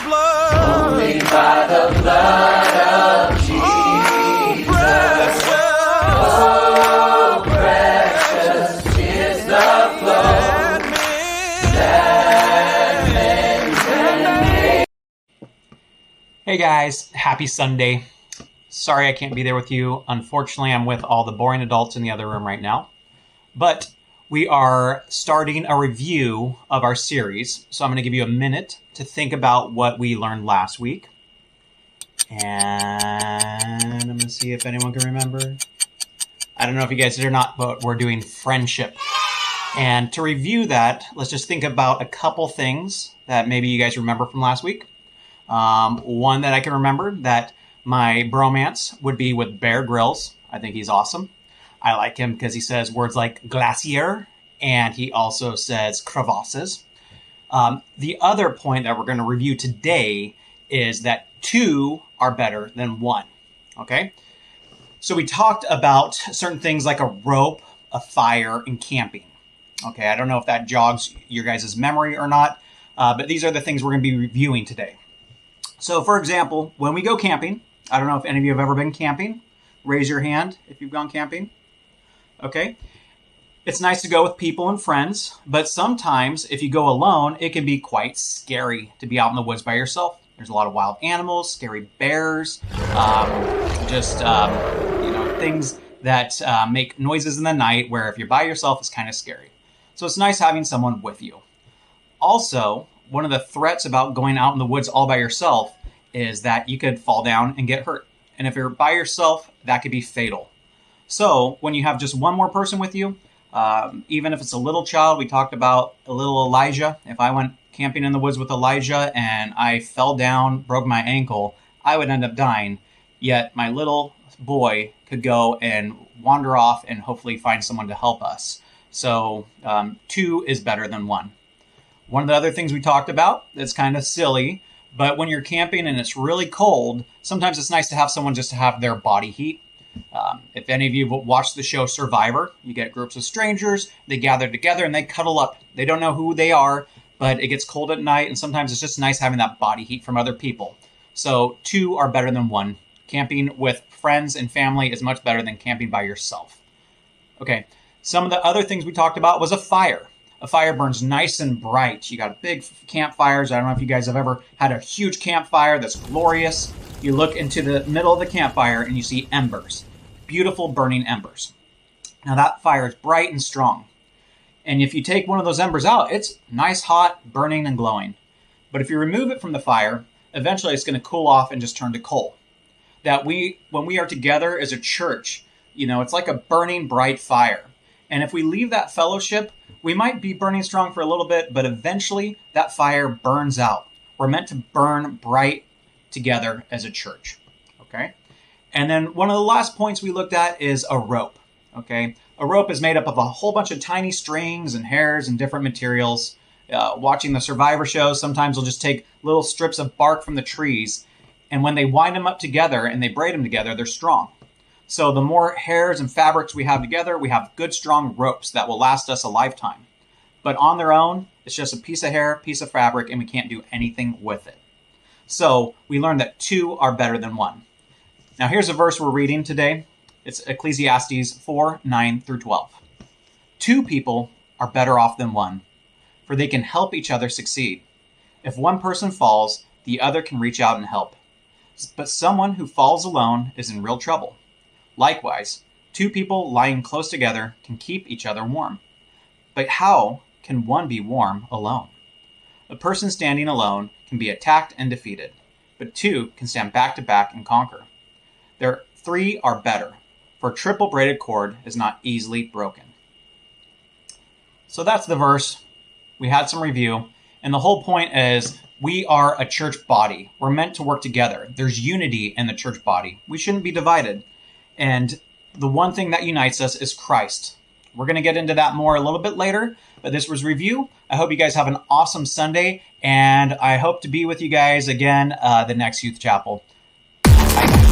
blood. Only by the blood of Jesus. Oh, precious is the flow that mends. Hey guys, happy Sunday. Sorry I can't be there with you. Unfortunately, I'm with all the boring adults in the other room right now. But we are starting a review of our series. So I'm going to give you a minute to think about what we learned last week. And I'm going to see if anyone can remember. I don't know if you guys did or not, but we're doing friendship. And to review that, let's just think about a couple things that maybe you guys remember from last week. One that I can remember, that my bromance would be with Bear Grylls. I think he's awesome. I like him because he says words like glacier, and he also says crevasses. The other point that we're going to review today is that two are better than one. Okay? So we talked about certain things like a rope, a fire, and camping. Okay, I don't know if that jogs your guys' memory or not, but these are the things we're going to be reviewing today. So, for example, when we go camping, I don't know if any of you have ever been camping. Raise your hand if you've gone camping. Okay. It's nice to go with people and friends, but sometimes if you go alone, it can be quite scary to be out in the woods by yourself. There's a lot of wild animals, scary bears, things that make noises in the night where if you're by yourself, it's kind of scary. So it's nice having someone with you. Also, one of the threats about going out in the woods all by yourself is that you could fall down and get hurt. And if you're by yourself, that could be fatal. So when you have just one more person with you, even if it's a little child, we talked about a little Elijah. If I went camping in the woods with Elijah and I fell down, broke my ankle, I would end up dying. Yet my little boy could go and wander off and hopefully find someone to help us. So two is better than one. One of the other things we talked about that's kind of silly, but when you're camping and it's really cold, sometimes it's nice to have someone just to have their body heat. If any of you have watched the show Survivor, you get groups of strangers, they gather together and they cuddle up. They don't know who they are, but it gets cold at night, and sometimes it's just nice having that body heat from other people. So two are better than one. Camping with friends and family is much better than camping by yourself. Okay, some of the other things we talked about was a fire. A fire burns nice and bright. You got big campfires. I don't know if you guys have ever had a huge campfire that's glorious. You look into the middle of the campfire and you see embers. Beautiful burning embers. Now that fire is bright and strong. And if you take one of those embers out, it's nice, hot, burning, and glowing. But if you remove it from the fire, eventually it's going to cool off and just turn to coal. When we are together as a church, it's like a burning bright fire. And if we leave that fellowship, we might be burning strong for a little bit, but eventually that fire burns out. We're meant to burn bright together as a church, okay? And then one of the last points we looked at is a rope, okay? A rope is made up of a whole bunch of tiny strings and hairs and different materials. Watching the Survivor shows, sometimes they'll just take little strips of bark from the trees, and when they wind them up together and they braid them together, they're strong. So the more hairs and fabrics we have together, we have good, strong ropes that will last us a lifetime. But on their own, it's just a piece of hair, piece of fabric, and we can't do anything with it. So we learned that two are better than one. Now here's a verse we're reading today. It's Ecclesiastes 4, 9 through 12. Two people are better off than one, for they can help each other succeed. If one person falls, the other can reach out and help. But someone who falls alone is in real trouble. Likewise, two people lying close together can keep each other warm. But how can one be warm alone? A person standing alone can be attacked and defeated, but two can stand back to back and conquer. Three are better, for a triple braided cord is not easily broken. So that's the verse. We had some review, and the whole point is we are a church body. We're meant to work together. There's unity in the church body. We shouldn't be divided. And the one thing that unites us is Christ. We're going to get into that more a little bit later, but this was review. I hope you guys have an awesome Sunday, and I hope to be with you guys again the next Youth Chapel. Bye.